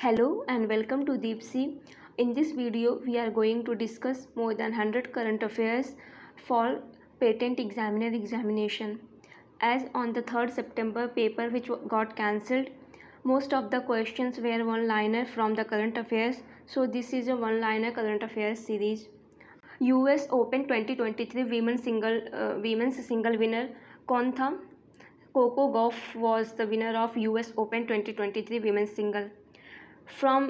Hello and welcome to Deepsea. In this video, we are going to discuss more than 100 current affairs for patent examiner examination. As on the 3rd September paper which got cancelled, most of the questions were one-liner from the current affairs. So this is a one-liner current affairs series. US Open 2023 women's single winner कौन था? Coco Gauff was the winner of US Open 2023 women's single. From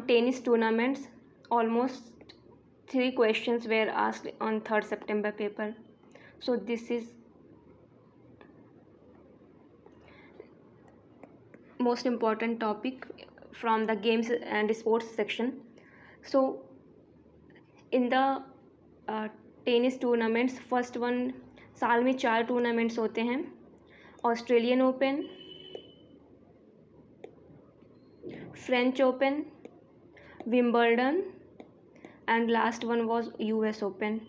tennis tournaments, almost 3 questions were asked on 3rd September paper. So this is most important topic from the games and sports section. So in the tennis tournaments, first one, साल में 4 tournaments होते हैं, Australian open, French open, Wimbledon and last one was US open.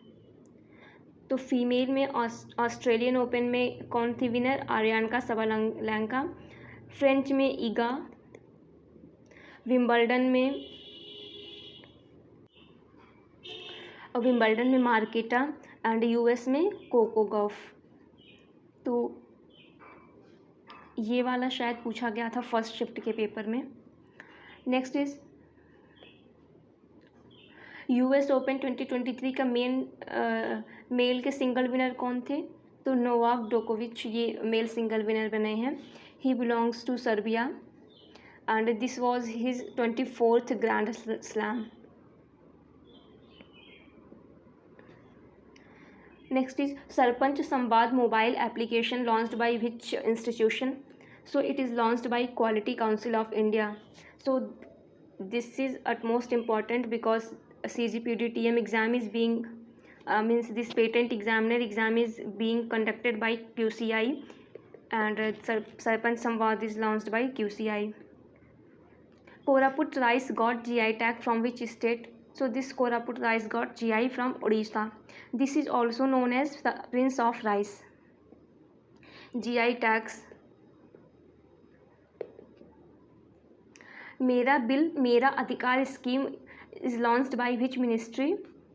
तो female में Australian open में कौन थी winner? आर्यानका सबलांका. French में ईगा, विम्बल्डन में मार्केटा एंड यूएस में कोको गॉफ. तो ये वाला शायद पूछा गया था फर्स्ट शिफ्ट के पेपर में. नेक्स्ट इज यूएस ओपन 2023 का मेल के सिंगल विनर कौन थे? तो नोवाक जोकोविच ये मेल सिंगल विनर बने हैं. He belongs to Serbia and this was his 24th grand slam. Next is Sarpanch Samvad mobile application launched by which institution? So it is launched by Quality Council of India. So this is utmost important because CGPDTM exam is being this patent examiner exam is being conducted by QCI and Sarpanch Samvad is launched by QCI. Koraput rice got GI tag from which state? So this Koraput rice got GI from Odisha. This is also known as the Prince of Rice. GI tags. मेरा bill मेरा अधिकार scheme is launched by which ministry?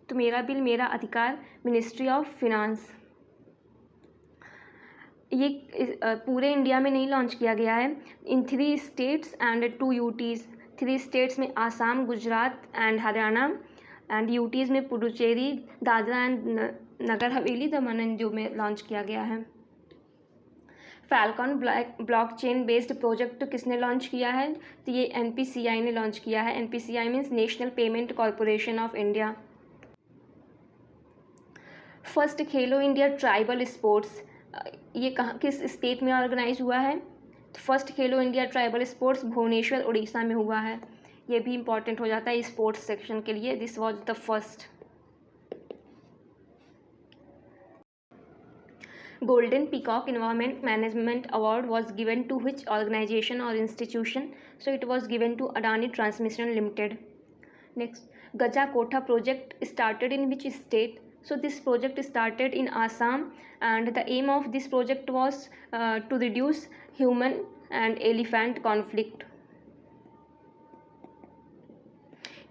तो मेरा bill मेरा अधिकार ministry of finance. ये पूरे India में नहीं लॉन्च किया गया है. इन 3 states and 2 UTs. 3 states में Assam, Gujarat and Haryana and UTs में Puducherry, Dadra and Nagar Haveli, Daman and Diu में लॉन्च किया गया है. फैल्कॉन ब्लॉकचेन बेस्ड प्रोजेक्ट किसने लॉन्च किया है? तो ये NPCI ने लॉन्च किया है. NPCI means national payment corporation of India. First Khelo India tribal sports ये कहाँ किस स्टेट में ऑर्गेनाइज हुआ है? First Khelo India tribal sports Bhubaneswar Orissa में हुआ है. ये भी इंपॉर्टेंट हो जाता है स्पोर्ट्स सेक्शन के लिए. This was the first. Golden peacock environment management award was given to which organisation और institution? So it was given to Adani transmission limited. Next, गजा कोठा project started in which state? So this project started in Assam and the aim of this project was to reduce human and elephant conflict.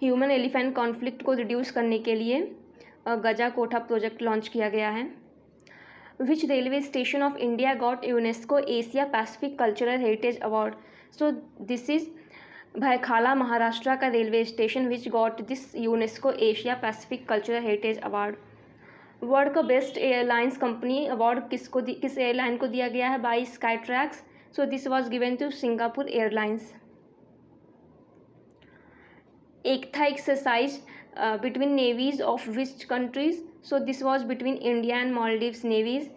Human elephant conflict को reduce करने के लिए गजा कोठा project launch किया गया है. Which railway station of India got UNESCO Asia Pacific cultural heritage award? So this is Byculla Maharashtra का railway station which got this UNESCO Asia Pacific cultural heritage award. World का बेस्ट एयरलाइंस कंपनी अवार्ड किस airline को दिया गया है? By Skytrax. So this was given to Singapore airlines. Ekatha exercise between navies of which countries? So this was between India and Maldives navy's.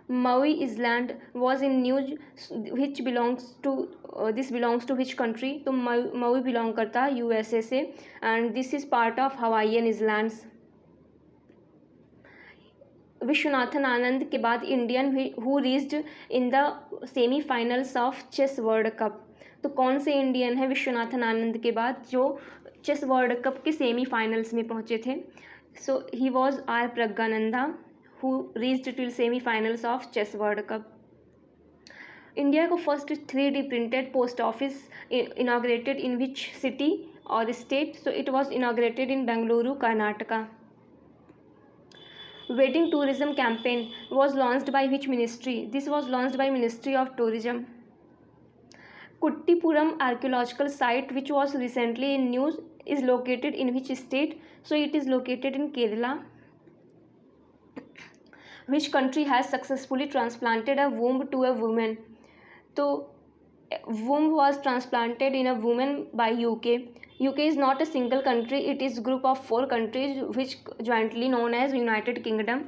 Maui Island was in news which belongs to which country? तो Maui belong करता है USA से and this is part of Hawaiian Islands. Viswanathan Anand के बाद Indian who reached in the semifinals of chess world cup? तो कौन से Indian है विश्वनाथन आनंद के बाद जो चेस वर्ल्ड कप के सेमीफाइनल्स में पहुंचे थे? So he was R Praggnanandhaa who reached till semi-finals of chess world cup. India को first 3D printed post office inaugurated in which city और state? So it was inaugurated in Bengaluru, Karnataka. Wedding tourism campaign was launched by which ministry? This was launched by Ministry of Tourism. Kuttipuram archaeological site which was recently in news is located in which state? So it is located in Kerala. Which country has successfully transplanted a womb to a woman? So womb was transplanted in a woman by UK. UK is not a single country, it is group of 4 countries which jointly known as United Kingdom.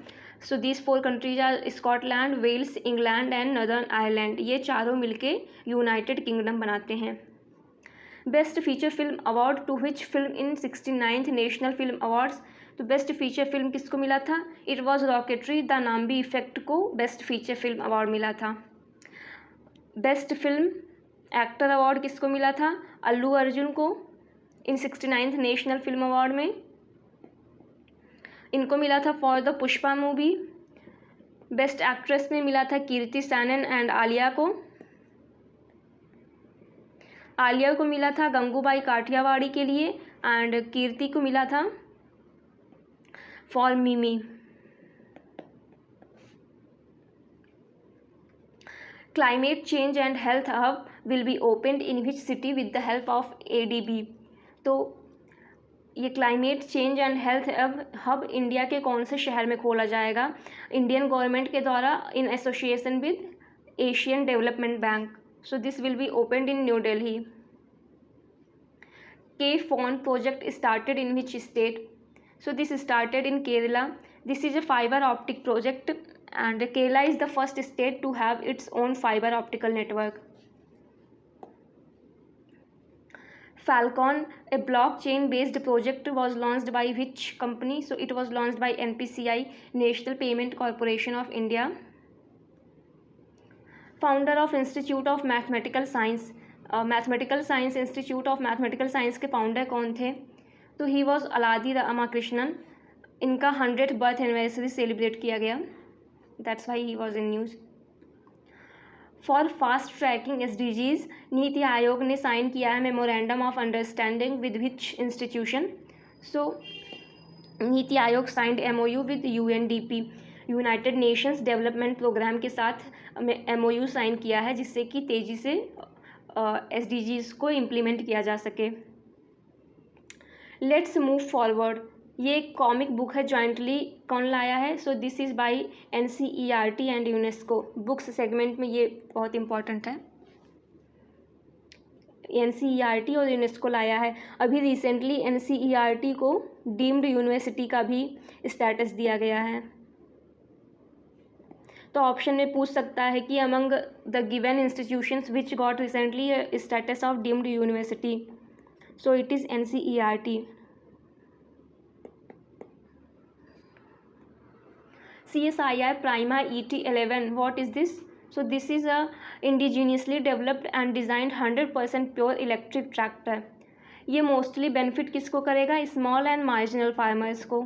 So these 4 countries are Scotland, Wales, England and Northern Ireland. ये चारों मिलके United Kingdom बनाते हैं. Best feature film award to which film in 69th national film awards? तो best feature film किसको मिला था? It was Rocketry the Nambi effect को बेस्ट फीचर फिल्म अवार्ड मिला था. बेस्ट फिल्म एक्टर अवार्ड किसको मिला था? अल्लू अर्जुन को इन 69th नेशनल फिल्म अवार्ड में. इनको मिला था for the Pushpa movie. Best actress में मिला था कीर्ति सैनन एंड आलिया को. आलिया को मिला था गंगूबाई काठियावाड़ी के लिए एंड कीर्ति को मिला था फॉर मिमी. Climate change and health hub will be opened in which city with the help of ADB? तो ये climate change and health hub India के कौन से शहर में खोला जाएगा? इंडियन गवर्नमेंट के द्वारा इन association with Asian development bank. So this will be opened in new Delhi. K-Phone project started in which state? So this started in Kerala. This is a fiber optic project and Kerala is the first state to have its own fiber optical network. Falcon, a blockchain based project, was launched by which company? So it was launched by NPCI, National Payment Corporation of India. Founder of Institute of Mathematical Science. Mathematical science institute of mathematical science के founder कौन थे? तो he was अलादी Ramakrishnan. इनका 100th birth anniversary celebrate किया गया. That's why he was in news. For fast tracking SDGs, NITI Aayog ने sign किया है memorandum of understanding with which institution? So NITI Aayog signed MOU with UNDP, United Nations development programme के साथ MOU sign किया है जिससे कि तेज़ी से SDGs को इम्प्लीमेंट किया जा सके. लेट्स मूव फॉरवर्ड, ये एक कॉमिक बुक है, जॉइंटली कौन लाया है? So this is by NCERT and UNESCO. Books segment में ये बहुत इंपॉर्टेंट है. NCERT और यूनेस्को लाया है. अभी रिसेंटली NCERT को डीम्ड यूनिवर्सिटी का भी स्टेटस दिया गया है. तो ऑप्शन में पूछ सकता है कि among the given institutions which got recently status of deemed university? So it is NCERT. CSIR Prima ET11, what is this? So this is a indigenously developed and designed 100% pure electric tractor. ये mostly benefit किसको करेगा? Small and marginal farmers को.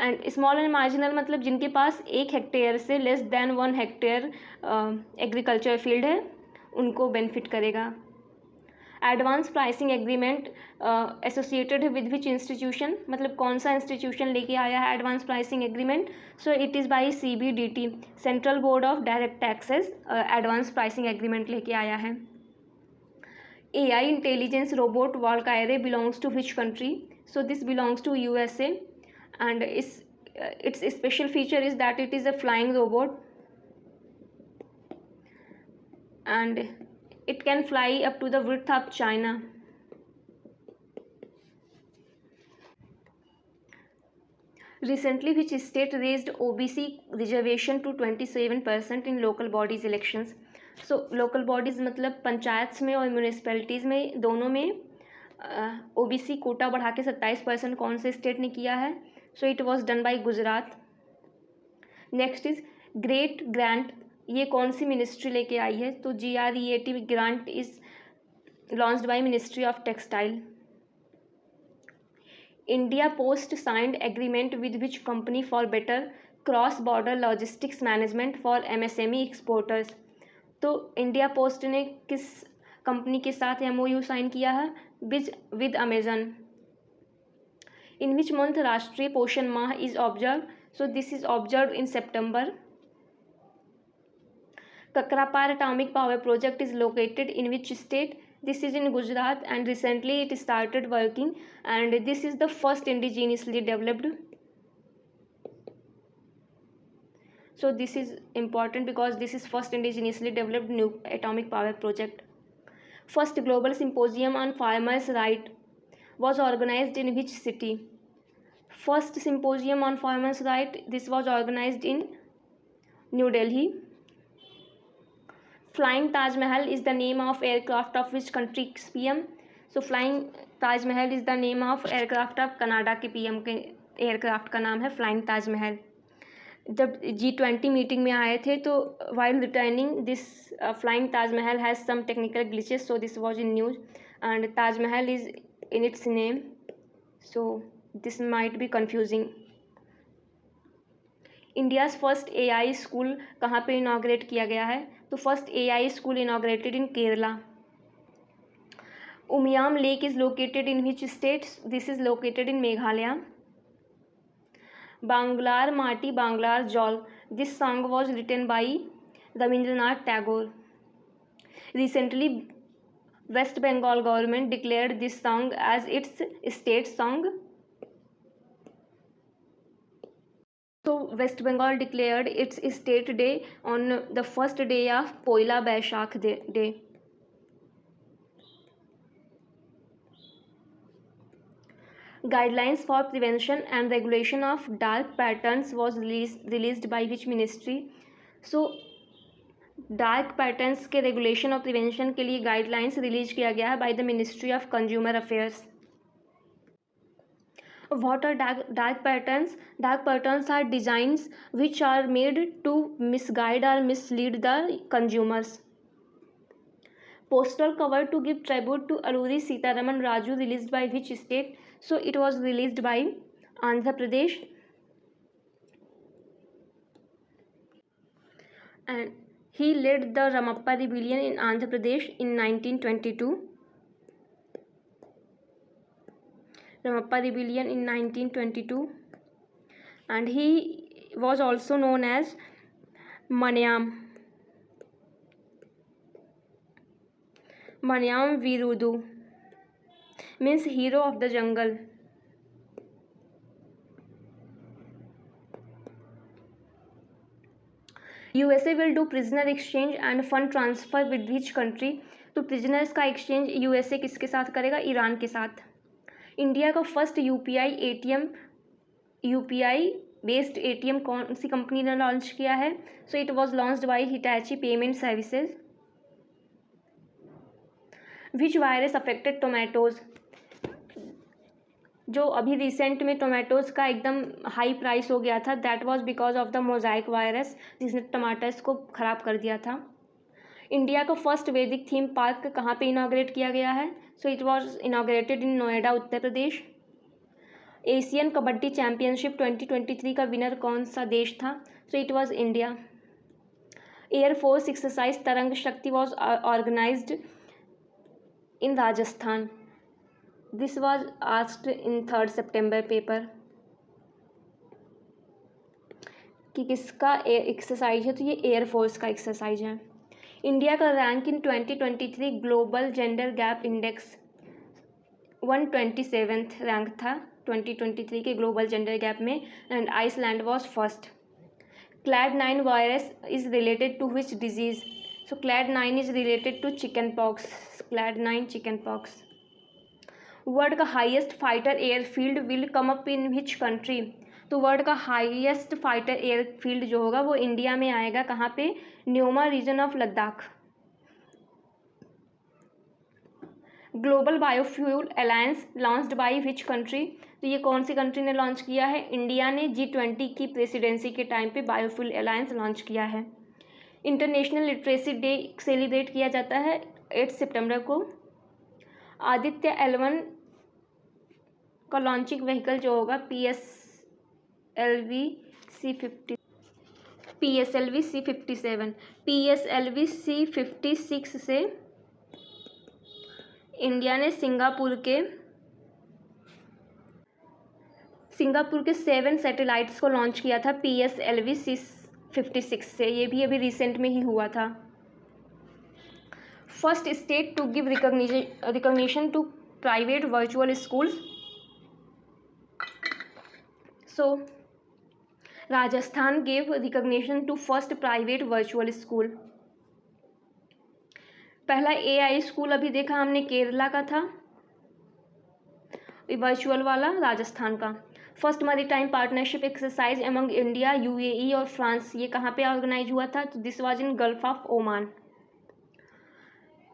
And small and marginal मतलब जिनके पास 1 hectare से less than 1 hectare agriculture field है, उनको बेनिफिट करेगा. Advance pricing agreement associated with which institution? मतलब कौन सा इंस्टीट्यूशन लेके आया है advance pricing agreement? So it is by CBDT, central board of direct taxes, advance pricing agreement लेके आया है. AI intelligence robot वॉल्कायरे belongs to which country? So this belongs to USA and its special feature is that it is a flying robot and it can fly up to the width of China. Recently which state raised OBC reservation to 27% in local bodies elections? So local bodies मतलब पंचायत में और municipalities में दोनों में OBC Kota बढ़ा के 27% कौन से स्टेट ने किया है? So it was done by Gujarat. Next is great grant, ये कौन सी मिनिस्ट्री लेके आई है? तो GREAT grant is launched by ministry of textile. India post signed agreement with which company for better cross border logistics management for MSME exporters. तो India post ने किस company के साथ MOU साइन किया है? With Amazon. In which month राष्ट्रीय पोषण माह is observe? So this is observe in September. Kakrapar atomic power project is located in which state? This is in Gujarat and recently it started working, and this is the first indigenously developed. So this is important because this is first indigenously developed new atomic power project. First global symposium on farmers' right was organized in which city? First symposium on farmers' right, this was organized in New Delhi. Flying Taj Mahal is the name of aircraft of which country's PM? So Flying Taj Mahal is the name of aircraft of Canada के PM के aircraft का नाम है Flying Taj Mahal। जब G20 meeting में आए थे तो while returning this Flying Taj Mahal has some technical glitches, so this was in news, and Taj Mahal is in its name, so this might be confusing. India's first AI school कहाँ पे inaugurate किया गया है? तो first AI school inaugurated in Kerala. Umiam lake is located in which state? This is located in Meghalaya. Banglar Mati Banglar Jol, this song was written by Rabindranath Tagore. Recently West Bengal government declared this song as its state song. So West Bengal declared its state day on the first day of Poila Baishakh day. Guidelines for prevention and regulation of dark patterns was released by which ministry? So dark patterns के regulation और prevention के लिए guidelines release किया गया है by the ministry of consumer affairs. What are dark patterns? Dark patterns are designs which are made to misguide or mislead the consumers. Postal cover to give tribute to Alluri Sitaraman Raju released by which state? So it was released by Andhra Pradesh. And he led the Ramappa rebellion in Andhra Pradesh in 1922. Ramappa rebellion in 1922, and he was also known as Manyam Virudu, means hero of the jungle. USA will do prisoner exchange and fund transfer with which country? तो prisoners का exchange USA किसके साथ करेगा? Iran के साथ। India का first UPI based ATM कौन सी company ने लॉन्च किया है? So it was launched by Hitachi payment services. Which virus affected tomatoes? जो अभी रिसेंट में टोमेटोज़ का एकदम हाई प्राइस हो गया था, that was because of the mosaic virus जिसने टमाटर्स को ख़राब कर दिया था। इंडिया का फर्स्ट वैदिक थीम पार्क कहाँ पे इनाग्रेट किया गया है? So it was inaugurated in Noida, Uttar Pradesh. Asian kabaddi championship 2023 का विनर कौन सा देश था? So it was India. Air force exercise Tarang Shakti was organised in Rajasthan. This was asked in 3rd September paper कि किसका एक्सरसाइज है, तो ये एयरफोर्स का एक्सरसाइज है। इंडिया का rank in 2023 global gender gap index 127th rank था 2023 के ग्लोबल जेंडर गैप में, and Iceland was first. Clade9 virus is related to which disease? So Clade9 is related to chickenpox. Clade9 chickenpox. World का highest fighter airfield will come up in which country? तो world का highest fighter airfield जो होगा वो India में आएगा। कहाँ पे? Nyoma region of Ladakh. Global biofuel alliance launched by which country? तो ये कौन सी कंट्री ने लॉन्च किया है? इंडिया ने G20 की प्रेसिडेंसी के टाइम पे बायोफ्यूल अलायंस लॉन्च किया है। इंटरनेशनल लिटरेसी डे सेलिब्रेट किया जाता है 8 सितंबर को। आदित्य L1 का लॉन्चिंग व्हीकल जो होगा PSLV PSLV C57, PSLV C56 से इंडिया ने सिंगापुर के 7 सैटेलाइट्स को लॉन्च किया था PSLV C56 से। ये भी अभी रिसेंट में ही हुआ था। First state to give recognition to private virtual schools. So Rajasthan gave recognition to first private virtual school. पहला AI स्कूल अभी देखा हमने केरला का था, वर्चुअल वाला राजस्थान का। First maritime partnership exercise among India, UAE और फ्रांस, ये कहाँ पे ऑर्गेनाइज हुआ था? तो this was in gulf of Oman.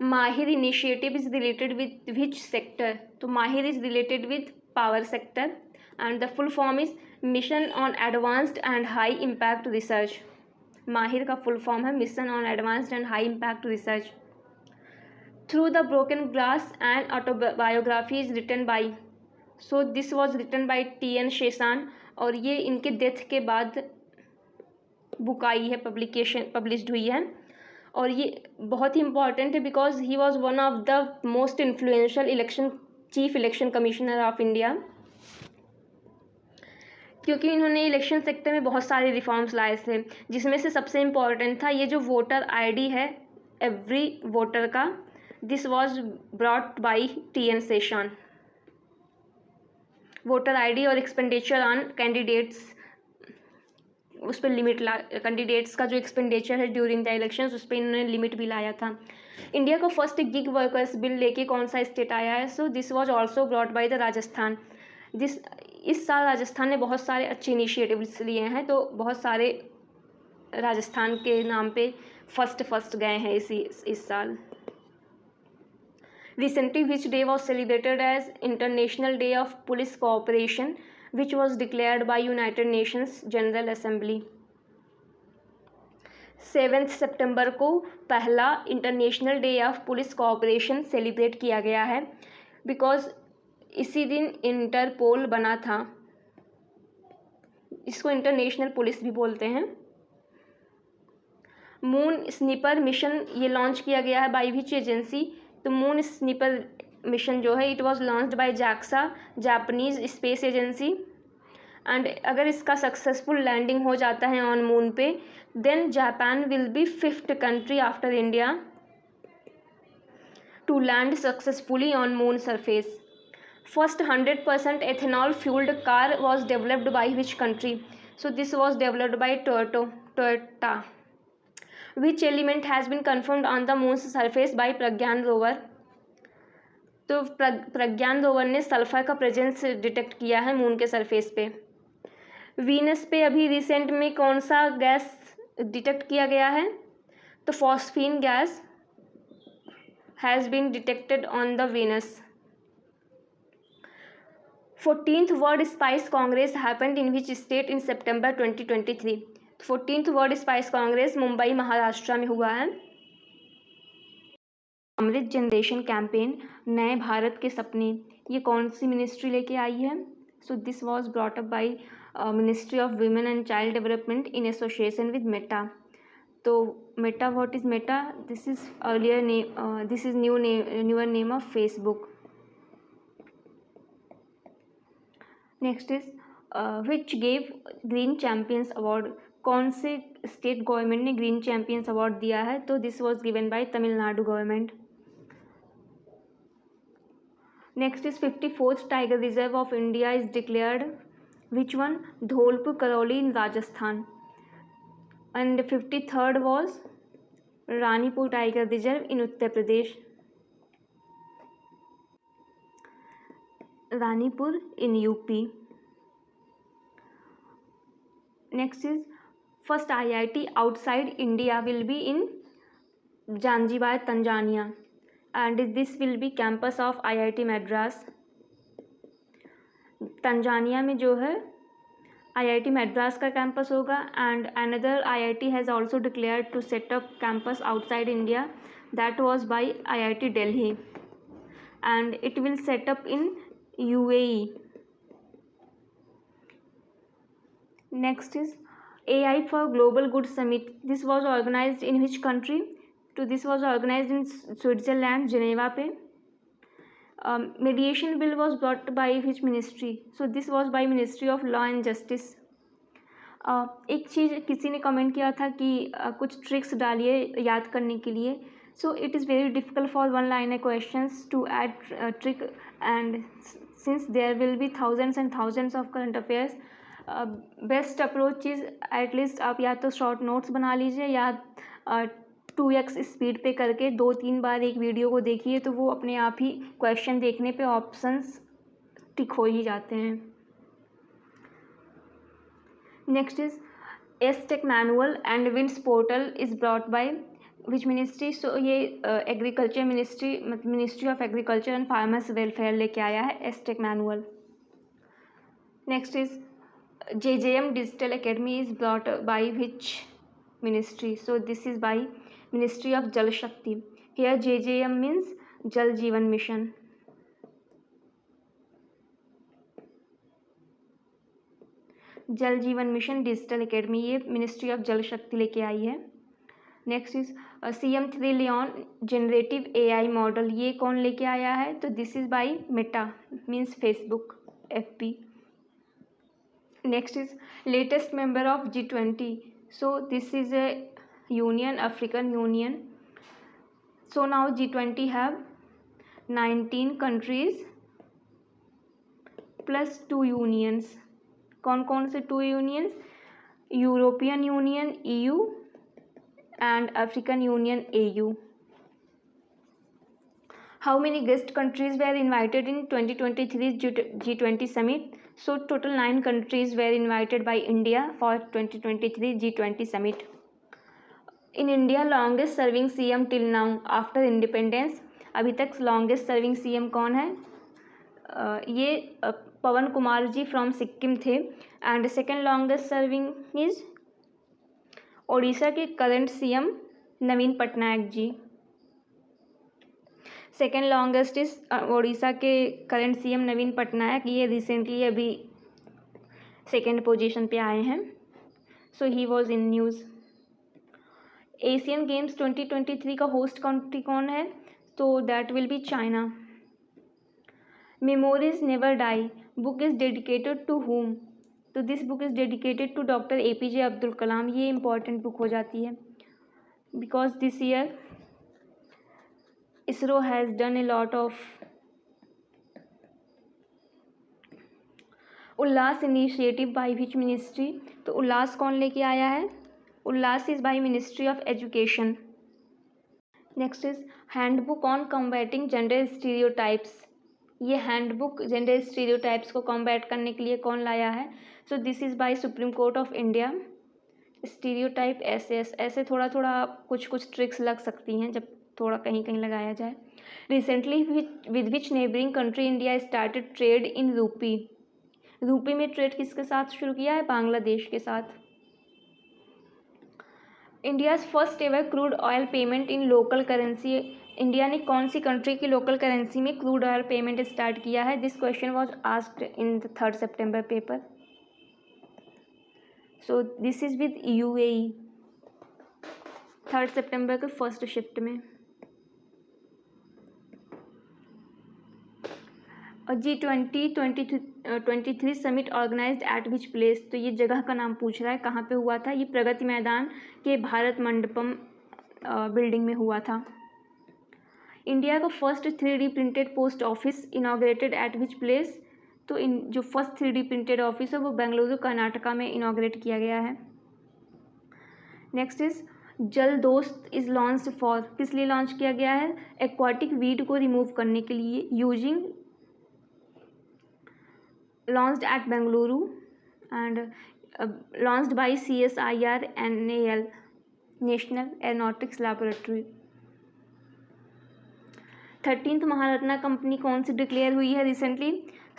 MAHIR initiative is related with which sector? तो MAHIR is related with power sector and the full form is mission on advanced and high impact research. MAHIR का full form है mission on advanced and high impact research. Through the broken glass and autobiography is written by, so this was written by TN Seshan, और ये इनके death के बाद book आई है, published हुई है। और ये बहुत ही इंपॉर्टेंट है because he was one of the most influential chief election commissioner of India, क्योंकि इन्होंने इलेक्शन सेक्टर में बहुत सारे रिफॉर्म्स लाए थे, जिसमें से सबसे इम्पॉर्टेंट था ये जो वोटर ID है एवरी वोटर का, this was brought by TN Seshan. Voter ID और एक्सपेंडिचर ऑन कैंडिडेट्स, उस पर लिमिट कैंडिडेट्स का जो एक्सपेंडिचर है ड्यूरिंग द इलेक्शंस, उस पर इन्होंने लिमिट भी लाया था। इंडिया को फर्स्ट गिग वर्कर्स बिल लेके कौन सा स्टेट आया है? So this was also brought by the Rajasthan. इस साल राजस्थान ने बहुत सारे अच्छे इनिशिएटिव्स लिए हैं, तो बहुत सारे राजस्थान के नाम पे फर्स्ट गए हैं इस साल। Recently, which day was celebrated as International Day of Police Cooperation, which was declared by United Nations General Assembly? 7 सितंबर को पहला international day of police cooperation celebrate किया गया है, बिकॉज इसी दिन इंटरपोल बना था। इसको इंटरनेशनल पुलिस भी बोलते हैं। मून स्नीपर मिशन ये लॉन्च किया गया है बाय विच एजेंसी? तो मून स्नीपर मिशन जो है it was launched by JAXA, Japanese space agency, and अगर इसका सक्सेसफुल लैंडिंग हो जाता है ऑन मून पे, then Japan will be 5th country after India to land successfully on moon surface. First 100% ethanol fuelled car was developed by which country? So this was developed by Toyota. Which element has been confirmed on the moon's surface by Pragyan rover? तो प्रज्ञान rover ने sulphur का presence detect किया है moon के surface पे। Venus पे अभी recent में कौन सा गैस डिटेक्ट किया गया है? तो phosphine gas has been detected on the Venus. 14th world spice congress happened in which state in सितंबर 2023? 14th world spice congress Mumbai Maharashtra में हुआ है। अमृत जनरेशन कैंपेन, नए भारत के सपने, ये कौन सी मिनिस्ट्री लेके आई है? So this was brought up by ministry of women and child development in association with Meta. तो Meta, what is Meta? This is earlier name, this is newer name of Facebook. Next is which gave green champions award? कौन से state government ने green champions award दिया है? तो this was given by Tamil Nadu government. Next is 54th tiger reserve of India is declared which one? Dholpur Karauli in Rajasthan. And 53rd was Ranipur tiger reserve in Uttar Pradesh. Ranipur in UP। Next is first IIT outside India will be in Zanzibar, Tanzania, and this will be campus of IIT Madras। Tanzania में जो है IIT Madras का campus होगा, and another IIT has also declared to set up campus outside India, that was by IIT Delhi, and it will set up in UAE। Next is AI for Global Good Summit. This was organized in which country? तो this was organized in Switzerland, Geneva पे. Mediation bill was brought by which ministry? So this was by Ministry of Law and Justice. एक चीज़ किसी ने comment किया था कि कुछ tricks डालिए याद करने के लिए. So it is very difficult for one-liner questions to add trick, and since there will be thousands and thousands of current affairs, best approach is at least आप या तो शॉर्ट नोट्स बना लीजिए या 2x स्पीड पे करके 2-3 बार एक वीडियो को देखिए, तो वो अपने आप ही क्वेश्चन देखने पे ऑप्शंस टिक हो ही जाते हैं. Next is YesTech manual and WINDS portal is brought by which ministry. So ये एग्रीकल्चर मिनिस्ट्री, मतलब ministry of agriculture and farmers welfare लेके आया है YesTech manual. Next is JJM Digital Academy is brought by which ministry? So this is by Ministry of Jal Shakti. Here JJM means Jal Jeevan Mission. Jal Jeevan Mission Digital Academy, ये Ministry of Jal Shakti लेके आई है. Next is CM3 leon generative AI model, ये कौन लेके आया है? तो this is by Meta means Facebook FB. Next is latest member of G20. So this is a union, African Union. So now G20 have 19 countries plus 2 unions. कौन कौन से 2 unions? European Union EU and African Union AU. How many guest countries were invited in 2023 G20 summit? So total 9 countries were invited by India for 2023 G20 summit. In India, longest serving CM till now after independence. अभी तक longest serving CM कौन है? ये Pawan Kumar ji from Sikkim थे. And second longest serving is Odisha के current CM Naveen Patnaik ji. Second longest is Odisha के current CM Naveen Patnaik, ये recently अभी सेकेंड पोजीशन पे आए हैं. So he was in news. Asian games 2023 का होस्ट कंट्री कौन है? तो that will be China. Memories never die book is dedicated to whom? तो this book is dedicated to doctor APJ Abdul Kalam. ये इंपॉर्टेंट बुक हो जाती है because this year ISRO has done a lot of Ullas initiative by which ministry? तो उल्लास कौन लेके आया है? Ullas is by ministry of education. Next is handbook on combating gender stereotypes. ये हैंडबुक जेंडर स्टीरियोटाइप्स को कॉम्बैट करने के लिए कौन लाया है? So this is by supreme court of India. Stereotype ऐसे थोड़ा थोड़ा कुछ कुछ ट्रिक्स लग सकती हैं जब थोड़ा कहीं कहीं लगाया जाए. Recently with which neighbouring country India started trade in रूपी. रूपी में ट्रेड किसके साथ शुरू किया है? बांग्लादेश के साथ. India's first ever crude oil payment in local currency. India ने कौन सी कंट्री की लोकल करेंसी में क्रूड ऑयल पेमेंट स्टार्ट किया है? This question was asked in the 3rd September paper. So this is with UAE 3rd September के first shift में. और G20 2023 summit organised at which place. तो ये जगह का नाम पूछ रहा है, कहाँ पे हुआ था? ये प्रगति मैदान के भारत मंडपम बिल्डिंग में हुआ था. इंडिया का first 3D printed post office inaugurated eight which place. तो जो फर्स्ट 3D प्रिंटेड ऑफिस है वो बेंगलुरु कर्नाटका में इनॉग्रेट किया गया है. नेक्स्ट इज जल दोस्त इज लॉन्च्ड फॉर. किस लिए लॉन्च किया गया है? एक्वाटिक वीड को रिमूव करने के लिए. Using launched at Bengaluru and launched by CSIR NAL National Aeronautics Laboratory. 13th Maharatna company कौन सी डिक्लेयर हुई है recently?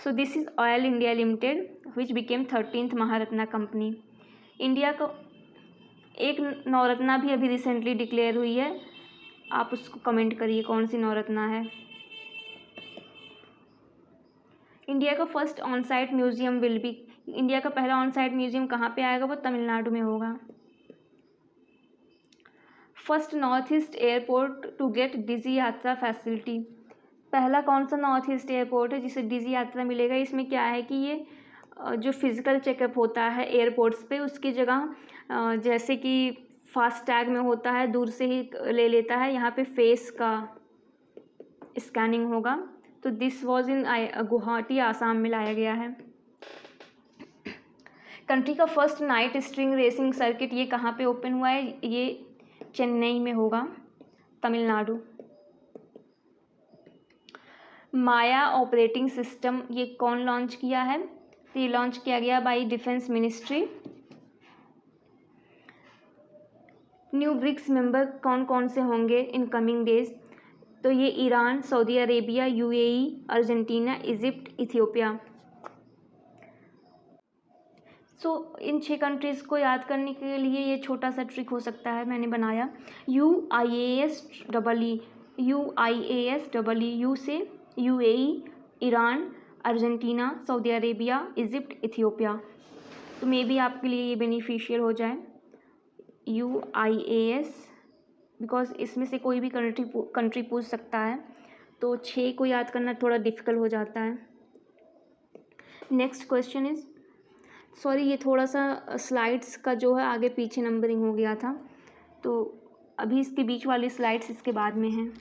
So this is oil India limited which became 13th Maharatna company. India को एक नवरत्ना भी अभी रिसेंटली डिक्लेयर हुई है, आप उसको कमेंट करिए कौन सी नवरत्ना है. इंडिया का first on site museum will be. India का पहला ऑन साइट म्यूजियम कहाँ पे आएगा? वो तमिलनाडु में होगा। First north east airport to get Digi Yatra facility, पहला कौन सा नॉर्थ ईस्ट एयरपोर्ट है जिसे डिजी यात्रा मिलेगा? इसमें क्या है कि ये जो फिज़िकल चेकअप होता है एयरपोर्ट्स पे, उसकी जगह जैसे कि फास्ट टैग में होता है दूर से ही ले लेता है, यहाँ पे फेस का स्कैनिंग होगा। तो दिस वाज इन गुवाहाटी, आसाम में लाया गया है। कंट्री का first night string racing circuit ये कहाँ पे ओपन हुआ है? ये चेन्नई में होगा, तमिलनाडु। माया ऑपरेटिंग सिस्टम ये कौन लॉन्च किया है? तो ये लॉन्च किया गया by defence ministry. New BRICS member कौन कौन से होंगे इन कमिंग डेज? तो ये Iran, Saudi Arabia, UAE, Argentina, Egypt, Ethiopia. इन 6 कंट्रीज़ को याद करने के लिए ये छोटा सा ट्रिक हो सकता है, मैंने बनाया। यू से UAE, Iran, Argentina, Saudi Arabia, Egypt, Ethiopia. तो मे बी आपके लिए ये बेनिफिशियल हो जाए UIAS, बिकॉज इसमें से कोई भी कंट्री पूछ सकता है, तो 6 को याद करना थोड़ा डिफ़िकल्ट हो जाता है। नेक्स्ट क्वेश्चन इज़, सॉरी ये थोड़ा सा स्लाइड्स का जो है आगे पीछे नंबरिंग हो गया था, तो अभी इसके बीच वाली स्लाइड्स इसके बाद में हैं।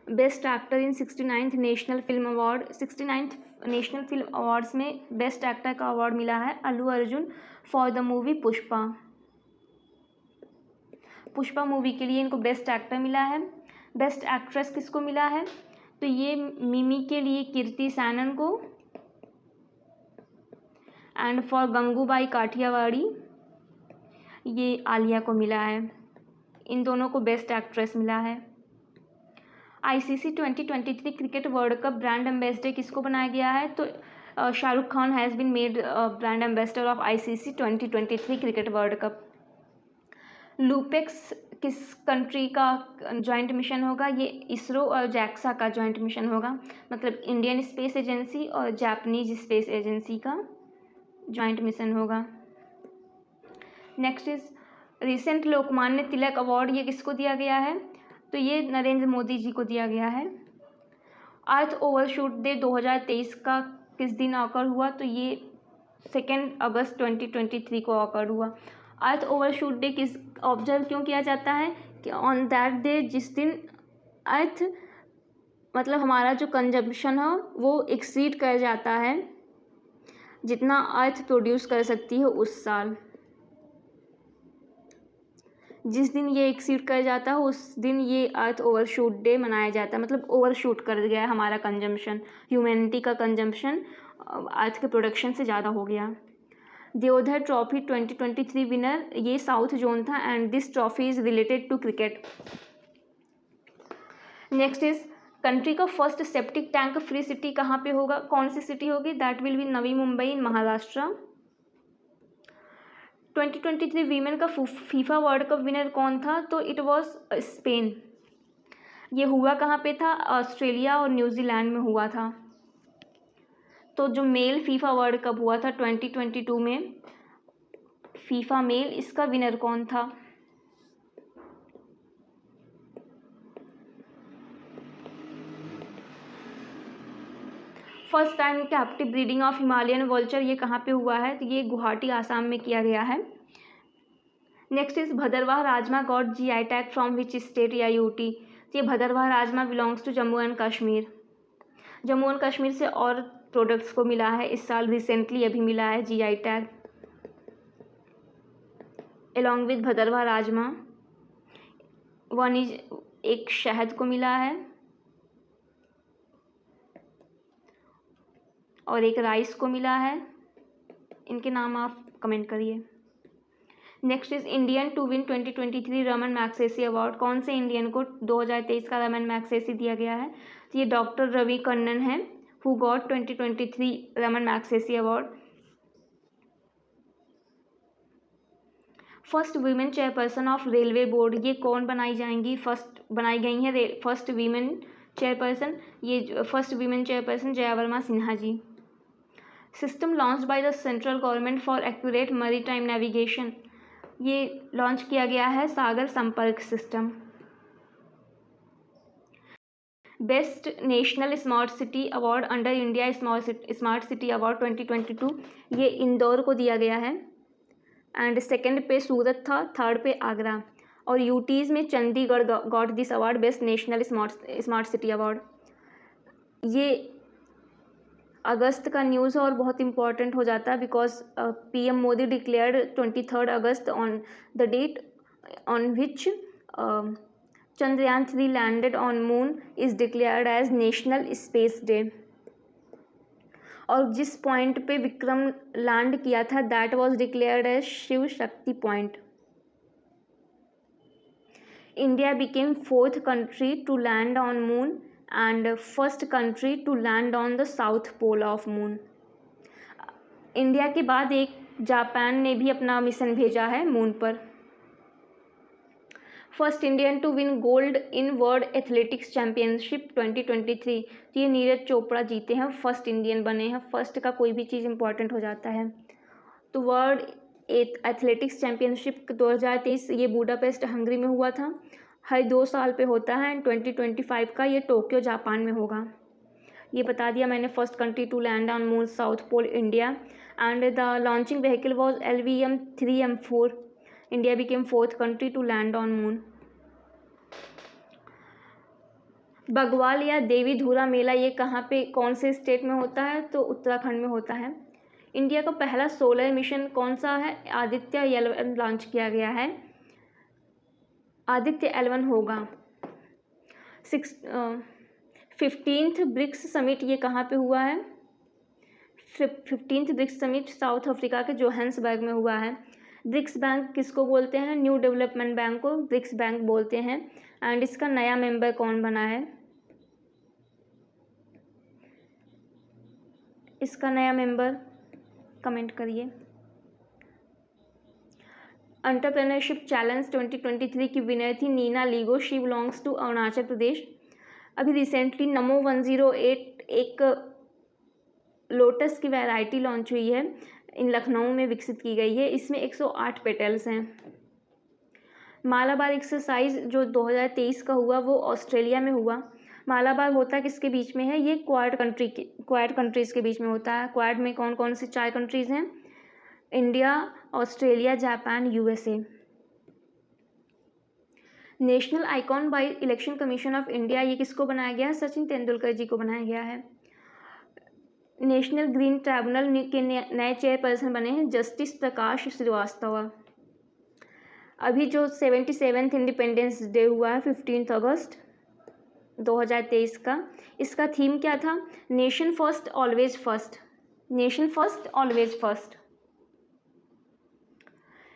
Best actor in 69th national film award, 69th national film awards में बेस्ट एक्टर का अवार्ड मिला है Allu Arjun for the movie Pushpa. Pushpa movie के लिए इनको बेस्ट एक्टर मिला है। बेस्ट एक्ट्रेस किसको मिला है? तो ये मिमी के लिए कीर्ति सैनन को, एंड फॉर गंगूबाई काठियावाड़ी ये आलिया को मिला है। इन दोनों को बेस्ट एक्ट्रेस मिला है। ICC 2023 cricket world cup brand ambassador किसको बनाया गया है? तो Shahrukh Khan has been made brand ambassador of ICC 2023 cricket world cup. LUPEX किस कंट्री का जॉइंट मिशन होगा? ये इसरो और जैक्सा का जॉइंट मिशन होगा, मतलब इंडियन स्पेस एजेंसी और जापानीज स्पेस एजेंसी का जॉइंट मिशन होगा। Next is recent Lokmanya Tilak award ये किसको दिया गया है? तो ये नरेंद्र मोदी जी को दिया गया है। अर्थ ओवरशूट डे 2023 का किस दिन ऑकर हुआ? तो ये 2 अगस्त 2023 को ऑकर हुआ। अर्थ ओवरशूट डे किस ऑब्जर्व क्यों किया जाता है? कि ऑन दैट डे, जिस दिन अर्थ मतलब हमारा जो कंजम्पशन है वो एक्सीड कर जाता है जितना अर्थ प्रोड्यूस कर सकती है उस साल, जिस दिन ये एक्सीड कर जाता है उस दिन ये अर्थ ओवरशूट डे मनाया जाता है। मतलब ओवरशूट कर गया है हमारा कंजम्पशन, ह्यूमैनिटी का कंजम्पशन अर्थ के प्रोडक्शन से ज़्यादा हो गया। देवधर ट्रॉफी 2023 विनर ये साउथ जोन था, and this trophy is related to cricket. Next is country का first septic tank free city कहाँ पे होगा? कौन सी सिटी होगी? That will be Navi Mumbai in Maharashtra. 2023 women का फीफा वर्ल्ड कप विनर कौन था? तो इट वाज स्पेन। ये हुआ कहाँ पे था? ऑस्ट्रेलिया और न्यूजीलैंड में हुआ था। तो जो मेल फीफा वर्ल्ड कप हुआ था 2022 में, फीफा मेल, इसका विनर कौन था? First time captive breeding of Himalayan vulture ये कहाँ पे हुआ है? तो ये गुवाहाटी, आसाम में किया गया है। Next is Bhaderwah rajma got GI tag from which state या यूटी? ये Bhaderwah rajma belongs to Jammu and Kashmir. Jammu and Kashmir से और प्रोडक्ट्स को मिला है इस साल, रिसेंटली अभी मिला है GI tag along with Bhaderwah rajma. One is एक शहद को मिला है और एक राइस को मिला है। इनके नाम आप कमेंट करिए। Next is Indian to win 2023 Ramon Magsaysay award. कौन से इंडियन को 2023 का रमन मैग्सेसी दिया गया है? तो ये डॉक्टर रवि कन्नन है, who got 2023 Ramon Magsaysay award. First women chairperson of railway board ये कौन बनाई जाएंगी? फर्स्ट बनाई गई हैं फर्स्ट वीमेन चेयरपर्सन, ये first women chairperson Jaya Varma Sinha ji. System launch by the central government for accurate maritime navigation, ये लॉन्च किया गया है Sagar Sampark system. Best national smart city award under India smart city award 2022 ये इंदौर को दिया गया है। एंड सेकंड पे सूरत था, थर्ड पे आगरा, और यूटीज़ में Chandigarh got this award best national smart city award. ये अगस्त का न्यूज़ और बहुत इंपॉर्टेंट हो जाता है because PM Modi declared 23 August on the date on which Chandrayaan-3 landed on moon is declared as national space day. और जिस पॉइंट पे विक्रम लैंड किया था that was declared as Shiv Shakti point. India became 4th country to land on moon and 1st country to land on the south pole of moon। India के बाद एक Japan ने भी अपना मिशन भेजा है मून पर। First Indian to win gold in world athletics championship 2023, तो ये नीरज चोपड़ा जीते हैं, फर्स्ट इंडियन बने हैं। फर्स्ट का कोई भी चीज़ इंपॉर्टेंट हो जाता है। तो वर्ल्ड एथलेटिक्स चैम्पियनशिप 2023 ये बुडापेस्ट हंगरी में हुआ था, हर 2 साल पे होता है। एंड 2025 का ये टोक्यो जापान में होगा। ये बता दिया मैंने। First country to land on moon south pole India and the launching vehicle was LVM-3M4। India became 4th country to land on moon. Bagwal या देवी धुरा मेला ये कहाँ पे कौन से स्टेट में होता है? तो उत्तराखंड में होता है। इंडिया का पहला सोलर मिशन कौन सा है? आदित्य L1 लॉन्च किया गया है। आदित्य L1 होगा। 15th ब्रिक्स समिट ये कहाँ पे हुआ है? 15th BRICS summit South Africa के जोहान्सबर्ग में हुआ है। ब्रिक्स बैंक किसको बोलते हैं? न्यू डेवलपमेंट बैंक को ब्रिक्स बैंक बोलते हैं। एंड इसका नया मेंबर कौन बना है? इसका नया मेंबर कमेंट करिए। एंटरप्रेन्योरशिप चैलेंज 2023 की विनर थी Nina Ligo. She belongs to Arunachal Pradesh. अभी रिसेंटली नमो 108 एक लोटस की वैरायटी लॉन्च हुई है, इन लखनऊ में विकसित की गई है। इसमें 108 पेटल्स हैं। मालाबार एक्सरसाइज जो 2023 का हुआ वो ऑस्ट्रेलिया में हुआ। मालाबार होता किसके बीच में है? ये क्वाड कंट्रीज़ के बीच में होता है। क्वाड में कौन कौन से 4 कंट्रीज़ हैं? India, Australia, Japan, USA। National icon by election commission of India ये किसको बनाया गया है? सचिन तेंदुलकर जी को बनाया गया है। नेशनल ग्रीन ट्राइब्यूनल के नए चेयरपर्सन बने हैं जस्टिस प्रकाश श्रीवास्तव। अभी जो 77th इंडिपेंडेंस डे हुआ है 15 अगस्त 2023 का, इसका थीम क्या था? Nation first always first. Nation first always first.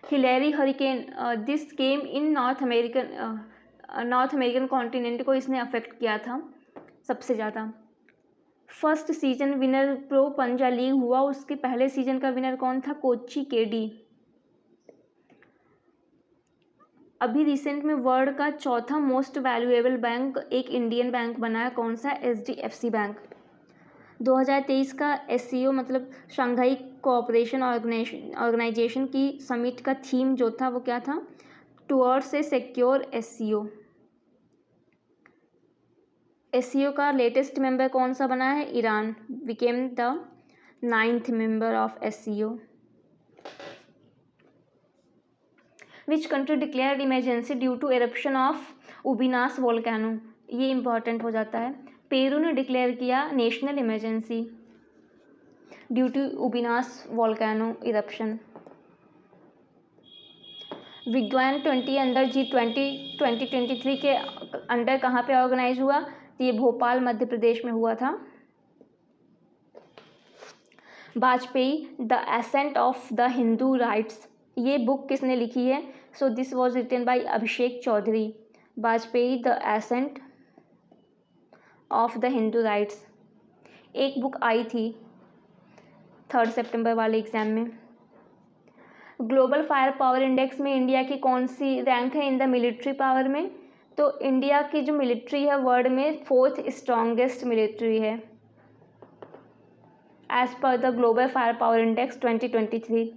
Hillary hurricane this came in north American continent को इसने अफेक्ट किया था सबसे ज़्यादा। फर्स्ट सीजन विनर प्रो पंजा लीग हुआ, उसके पहले सीजन का विनर कौन था? कोची KD। अभी रिसेंट में वर्ल्ड का चौथा मोस्ट वैल्यूएबल बैंक एक इंडियन बैंक बना है, कौन सा? HDFC bank. 2023 का SCO मतलब शंघाई कोऑपरेशन ऑर्गेनाइजेशन की समिट का थीम जो था वो क्या था? Towards a secure SCO। SCO का लेटेस्ट मेंबर कौन सा बना है? Iran became the 9th member of SCO। Which country declared emergency due to eruption of Ubinas volcano? ये इंपॉर्टेंट हो जाता है। पेरू ने डिक्लेयर किया national emergency due to Ubinas volcano eruption. विज्ञान 20 अंडर G20 2023 के अंडर कहाँ पे ऑर्गेनाइज हुआ? तो ये भोपाल मध्य प्रदेश में हुआ था। Vajpayee the ascent of the Hindu rights ये बुक किसने लिखी है? So this was written by Abhishek Chaudhary. Vajpayee the ascent of the Hindu rights एक बुक आई थी 3 सितंबर वाले एग्जाम में। ग्लोबल फायर पावर इंडेक्स में इंडिया की कौन सी रैंक है इन द मिलिट्री पावर में? तो इंडिया की जो मिलिट्री है वर्ल्ड में 4th स्ट्रॉन्गेस्ट मिलिट्री है। As per the Global Fire Power Index 2023।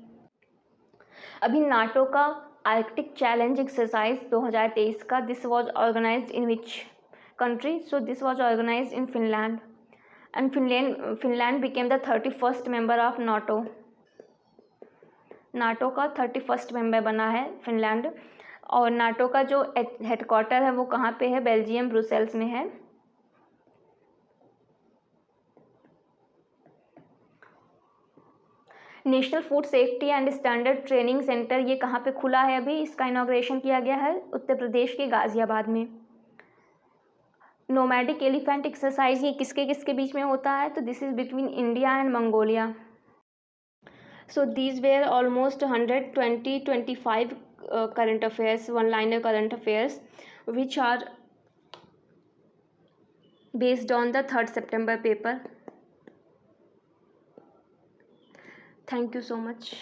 अभी नाटो का आर्कटिक चैलेंज एक्सरसाइज 2023 का, this was organised in which country? So this was organized in Finland, and Finland became the 31st member of NATO. NATO का 31st member बना है Finland. और NATO का जो headquarter है वो कहाँ पे है? बेल्जियम, ब्रुसेल्स में है। National food safety and standard training centre, ये कहाँ पे खुला है? अभी इसका इनॉग्रेशन किया गया है उत्तर प्रदेश के गाजियाबाद में। नोमैडिक एलिफेंट एक्सरसाइज, ये किसके किसके बीच में होता है? तो this is between India and Mongolia. So these were almost 125 current affairs, one-liner current affairs, which are based on the 3rd September paper. Thank you so much.